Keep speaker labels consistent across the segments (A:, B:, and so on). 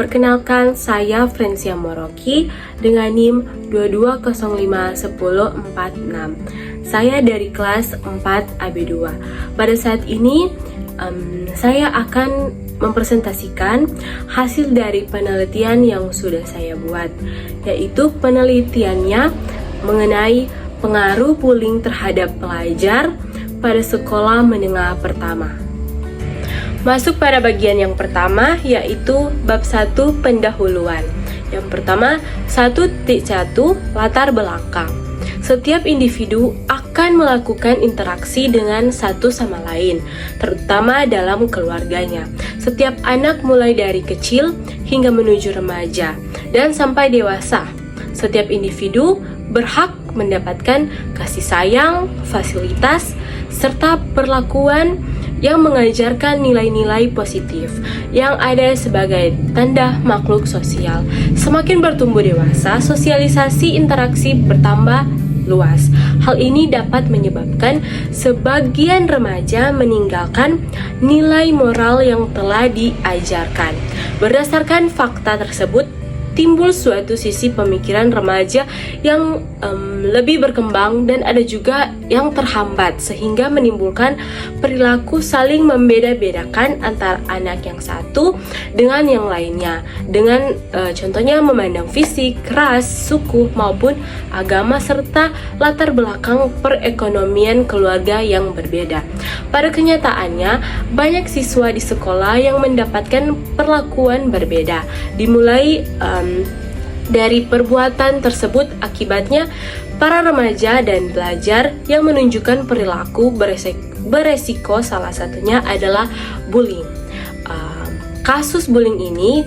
A: Perkenalkan, saya Francia Moroki dengan NIM 22051046. Saya dari kelas 4 AB2. Pada saat ini, saya akan mempresentasikan hasil dari penelitian yang sudah saya buat, yaitu penelitiannya mengenai pengaruh bullying terhadap pelajar pada sekolah menengah pertama. Masuk pada bagian yang pertama, yaitu bab 1 pendahuluan. Yang pertama, 1.1 latar belakang. Setiap individu akan melakukan interaksi dengan satu sama lain, terutama dalam keluarganya. Setiap anak mulai dari kecil hingga menuju remaja dan sampai dewasa. Setiap individu berhak mendapatkan kasih sayang, fasilitas, serta perlakuan yang mengajarkan nilai-nilai positif yang ada sebagai tanda makhluk sosial. Semakin bertumbuh dewasa, sosialisasi interaksi bertambah luas. Hal ini dapat menyebabkan sebagian remaja meninggalkan nilai moral yang telah diajarkan. Berdasarkan fakta tersebut, timbul suatu sisi pemikiran remaja yang lebih berkembang dan ada juga yang terhambat, sehingga menimbulkan perilaku saling membeda-bedakan antara anak yang satu dengan yang lainnya, dengan contohnya memandang fisik, ras, suku maupun agama serta latar belakang perekonomian keluarga yang berbeda. Pada kenyataannya, banyak siswa di sekolah yang mendapatkan perlakuan berbeda, dimulai dari perbuatan tersebut. Akibatnya, para remaja dan pelajar yang menunjukkan perilaku beresiko, salah satunya adalah bullying. Kasus bullying ini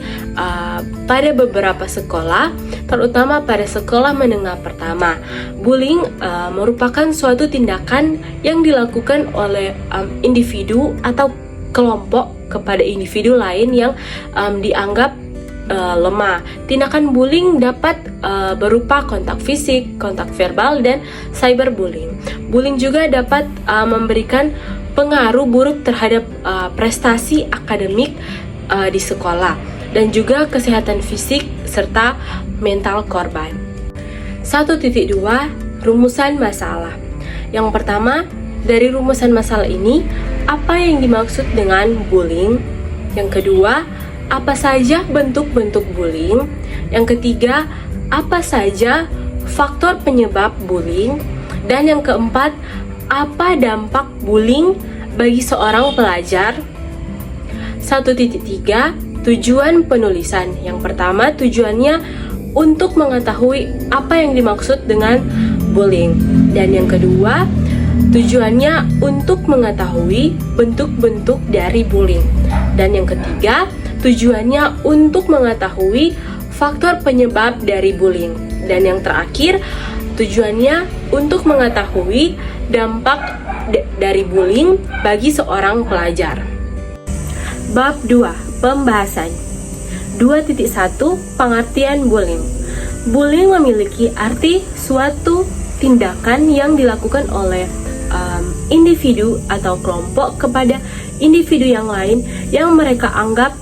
A: pada beberapa sekolah, terutama pada sekolah menengah pertama. Bullying merupakan suatu tindakan yang dilakukan oleh individu atau kelompok kepada individu lain yang dianggap lemah. Tindakan bullying dapat berupa kontak fisik, kontak verbal, dan cyberbullying. Bullying juga dapat memberikan pengaruh buruk terhadap prestasi akademik di sekolah dan juga kesehatan fisik serta mental korban. 1.2 Rumusan masalah. Yang pertama, dari rumusan masalah ini, apa yang dimaksud dengan bullying? Yang kedua, apa saja bentuk-bentuk bullying? Yang ketiga, apa saja faktor penyebab bullying? Dan yang keempat, apa dampak bullying bagi seorang pelajar? 1.3 Tujuan penulisan. Yang pertama, tujuannya untuk mengetahui apa yang dimaksud dengan bullying. Dan yang kedua, tujuannya untuk mengetahui bentuk-bentuk dari bullying. Dan yang ketiga, tujuannya untuk mengetahui faktor penyebab dari bullying. Dan yang terakhir, tujuannya untuk mengetahui dampak dari bullying bagi seorang pelajar. Bab 2. Pembahasan. 2.1 Pengertian bullying. Bullying memiliki arti suatu tindakan yang dilakukan oleh individu atau kelompok kepada individu yang lain yang mereka anggap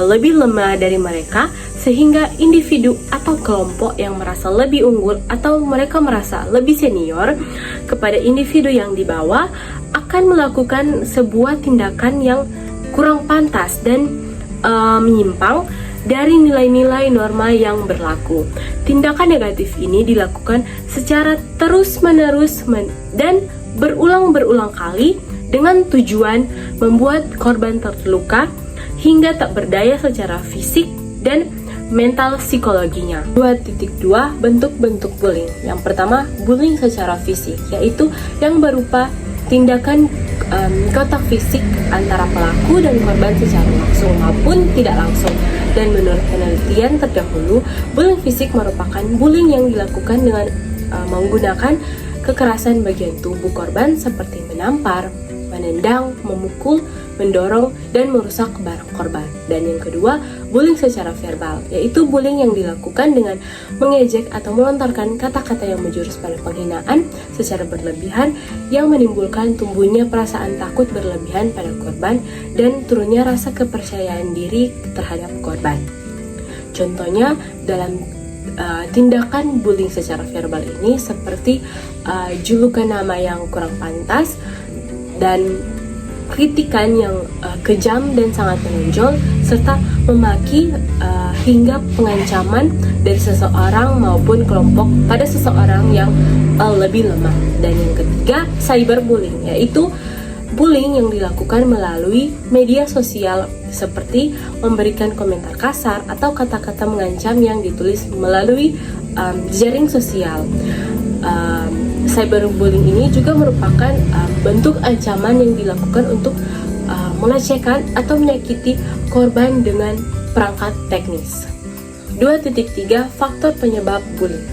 A: lebih lemah dari mereka, sehingga individu atau kelompok yang merasa lebih unggul atau mereka merasa lebih senior kepada individu yang di bawah akan melakukan sebuah tindakan yang kurang pantas dan menyimpang dari nilai-nilai norma yang berlaku. Tindakan negatif ini dilakukan secara terus-menerus dan berulang-berulang kali dengan tujuan membuat korban terluka hingga tak berdaya secara fisik dan mental psikologinya. 2.2 Bentuk-bentuk bullying. Yang pertama, bullying secara fisik, yaitu yang berupa tindakan kontak fisik antara pelaku dan korban secara langsung maupun tidak langsung. Dan menurut penelitian terdahulu, bullying fisik merupakan bullying yang dilakukan dengan menggunakan kekerasan bagian tubuh korban seperti menampar, menendang, memukul, mendorong, dan merusak barang korban. Dan yang kedua, bullying secara verbal, yaitu bullying yang dilakukan dengan mengejek atau melontarkan kata-kata yang menjurus pada penghinaan secara berlebihan yang menimbulkan tumbuhnya perasaan takut berlebihan pada korban dan turunnya rasa kepercayaan diri terhadap korban. Contohnya dalam tindakan bullying secara verbal ini seperti julukan nama yang kurang pantas dan kritikan yang kejam dan sangat menonjol, serta memaki hingga pengancaman dari seseorang maupun kelompok pada seseorang yang lebih lemah. Dan yang ketiga, cyberbullying, yaitu bullying yang dilakukan melalui media sosial seperti memberikan komentar kasar atau kata-kata mengancam yang ditulis melalui jaring sosial. Cyberbullying ini juga merupakan bentuk ancaman yang dilakukan untuk melecehkan atau menyakiti korban dengan perangkat teknis. 2.3 Faktor penyebab bullying.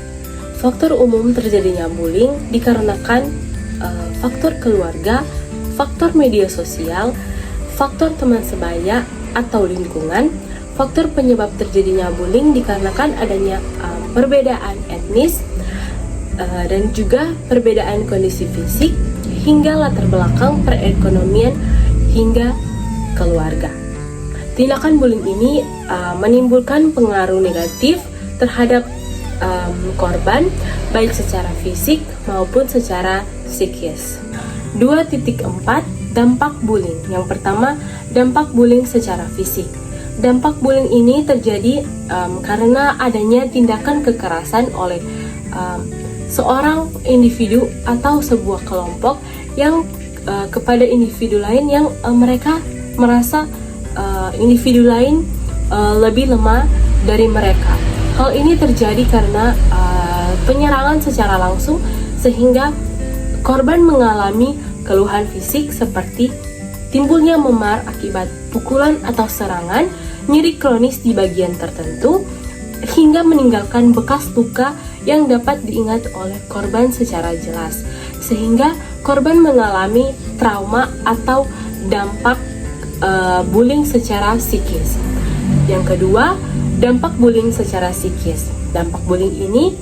A: Faktor umum terjadinya bullying dikarenakan faktor keluarga, faktor media sosial, faktor teman sebaya atau lingkungan. Faktor penyebab terjadinya bullying dikarenakan adanya perbedaan etnis dan juga perbedaan kondisi fisik hingga latar belakang perekonomian hingga keluarga. Tindakan bullying ini menimbulkan pengaruh negatif terhadap korban baik secara fisik maupun secara psikis. 2.4 Dampak bullying. Yang pertama, dampak bullying secara fisik. Dampak bullying ini terjadi karena adanya tindakan kekerasan oleh seorang individu atau sebuah kelompok yang kepada individu lain yang mereka merasa individu lain lebih lemah dari mereka. Hal ini terjadi karena penyerangan secara langsung sehingga korban mengalami keluhan fisik seperti timbulnya memar akibat pukulan atau serangan, nyeri kronis di bagian tertentu, hingga meninggalkan bekas luka yang dapat diingat oleh korban secara jelas, sehingga korban mengalami trauma atau dampak bullying secara psikis. Yang kedua, dampak bullying secara psikis. Dampak bullying ini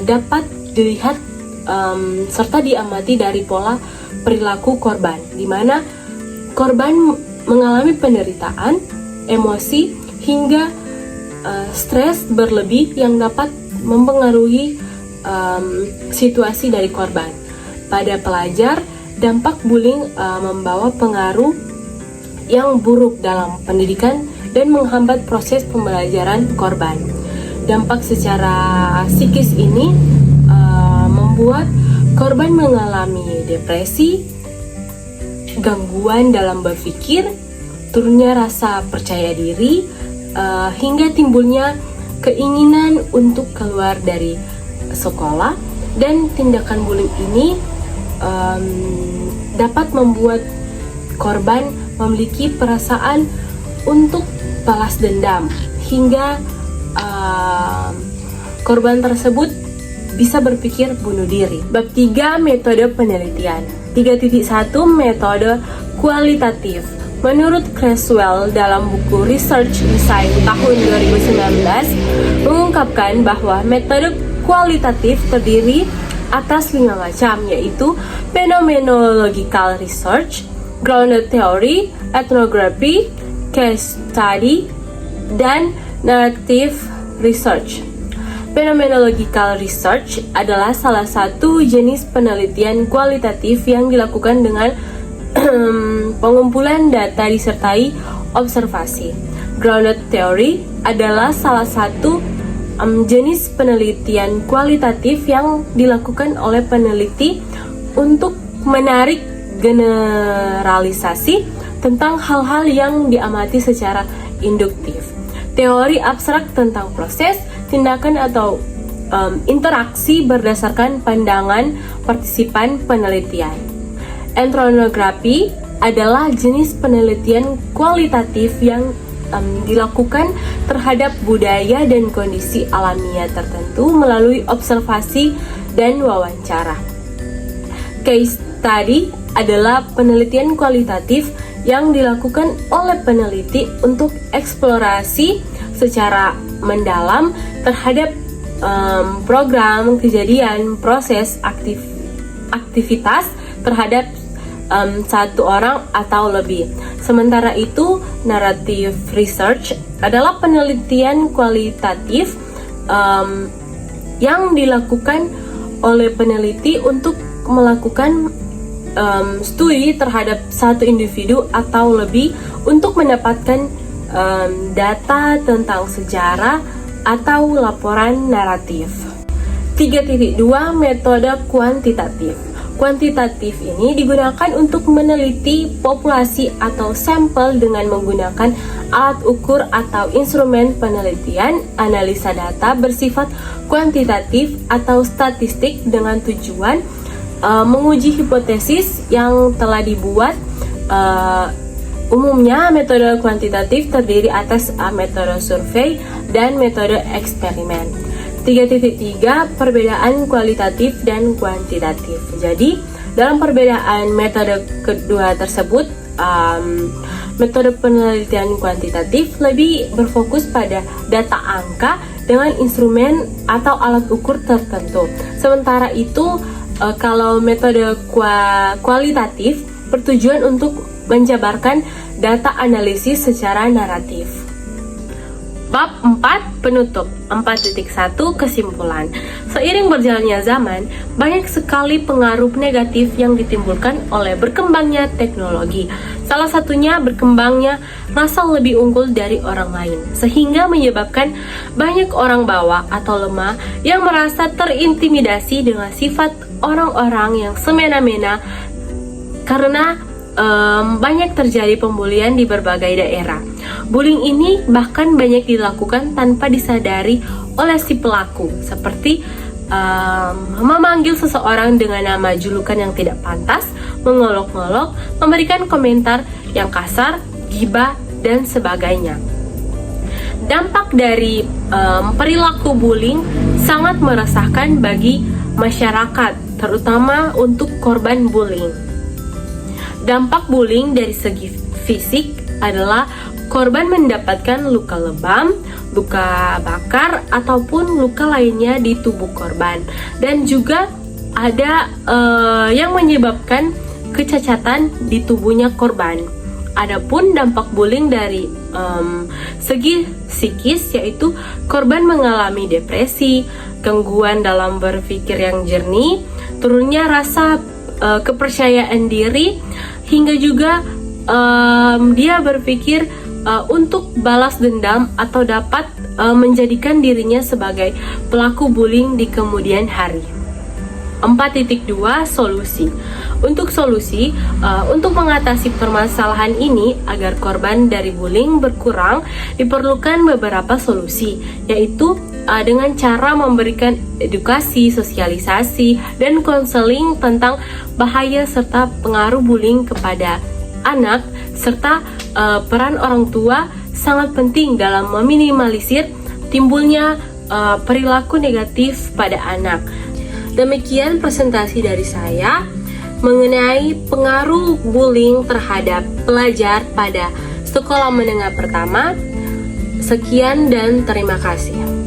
A: dapat dilihat serta diamati dari pola perilaku korban, di mana korban mengalami penderitaan, emosi, hingga stres berlebih yang dapat mempengaruhi situasi dari korban. Pada pelajar, dampak bullying membawa pengaruh yang buruk dalam pendidikan dan menghambat proses pembelajaran korban. Dampak secara psikis ini membuat korban mengalami depresi, gangguan dalam berpikir, turunnya rasa percaya diri, hingga timbulnya keinginan untuk keluar dari sekolah. Dan tindakan bullying ini dapat membuat korban memiliki perasaan untuk balas dendam hingga korban tersebut bisa berpikir bunuh diri. Bab 3 Metode penelitian. 3.1 Metode kualitatif. Menurut Creswell dalam buku Research Design tahun 2019 mengungkapkan bahwa metode kualitatif terdiri atas 5 macam, yaitu phenomenological research, grounded theory, ethnography, case study, dan narrative research. Phenomenological research adalah salah satu jenis penelitian kualitatif yang dilakukan dengan pengumpulan data disertai observasi. Grounded theory adalah salah satu jenis penelitian kualitatif yang dilakukan oleh peneliti untuk menarik generalisasi tentang hal-hal yang diamati secara induktif. Teori abstrak tentang proses, tindakan atau interaksi berdasarkan pandangan partisipan penelitian. Ethnografi adalah jenis penelitian kualitatif yang dilakukan terhadap budaya dan kondisi alamiah tertentu melalui observasi dan wawancara. Case study adalah penelitian kualitatif yang dilakukan oleh peneliti untuk eksplorasi secara mendalam terhadap program, kejadian, proses, aktivitas terhadap satu orang atau lebih. Sementara itu, narrative research adalah penelitian kualitatif yang dilakukan oleh peneliti untuk melakukan studi terhadap satu individu atau lebih untuk mendapatkan data tentang sejarah atau laporan naratif. 3.2 Metode kuantitatif. Kuantitatif ini digunakan untuk meneliti populasi atau sampel dengan menggunakan alat ukur atau instrumen penelitian, analisa data bersifat kuantitatif atau statistik dengan tujuan menguji hipotesis yang telah dibuat. Umumnya metode kuantitatif terdiri atas metode survei dan metode eksperimen. 3.3 Perbedaan kualitatif dan kuantitatif. Jadi, dalam perbedaan metode kedua tersebut, metode penelitian kuantitatif lebih berfokus pada data angka dengan instrumen atau alat ukur tertentu. Sementara itu, kalau metode kualitatif bertujuan untuk menjabarkan data analisis secara naratif. Bab 4 penutup. 4.1 kesimpulan. Seiring berjalannya zaman, banyak sekali pengaruh negatif yang ditimbulkan oleh berkembangnya teknologi. Salah satunya berkembangnya rasa lebih unggul dari orang lain, sehingga menyebabkan banyak orang bawah atau lemah yang merasa terintimidasi dengan sifat orang-orang yang semena-mena karena banyak terjadi pembulian di berbagai daerah. Bullying ini bahkan banyak dilakukan tanpa disadari oleh si pelaku, seperti memanggil seseorang dengan nama julukan yang tidak pantas, mengolok-olok, memberikan komentar yang kasar, gibah, dan sebagainya. Dampak dari perilaku bullying sangat meresahkan bagi masyarakat, terutama untuk korban bullying. Dampak bullying dari segi fisik adalah korban mendapatkan luka lebam, luka bakar, ataupun luka lainnya di tubuh korban. Dan juga ada yang menyebabkan kecacatan di tubuhnya korban. Adapun dampak bullying dari segi psikis, yaitu korban mengalami depresi, gangguan dalam berpikir yang jernih, turunnya rasa kepercayaan diri, hingga juga dia berpikir untuk balas dendam atau dapat menjadikan dirinya sebagai pelaku bullying di kemudian hari. 4.2 Solusi. Untuk solusi, untuk mengatasi permasalahan ini agar korban dari bullying berkurang, diperlukan beberapa solusi, yaitu dengan cara memberikan edukasi, sosialisasi, dan konseling tentang bahaya serta pengaruh bullying kepada anak, serta peran orang tua sangat penting dalam meminimalisir timbulnya perilaku negatif pada anak. Demikian presentasi dari saya mengenai pengaruh bullying terhadap pelajar pada sekolah menengah pertama. Sekian dan terima kasih.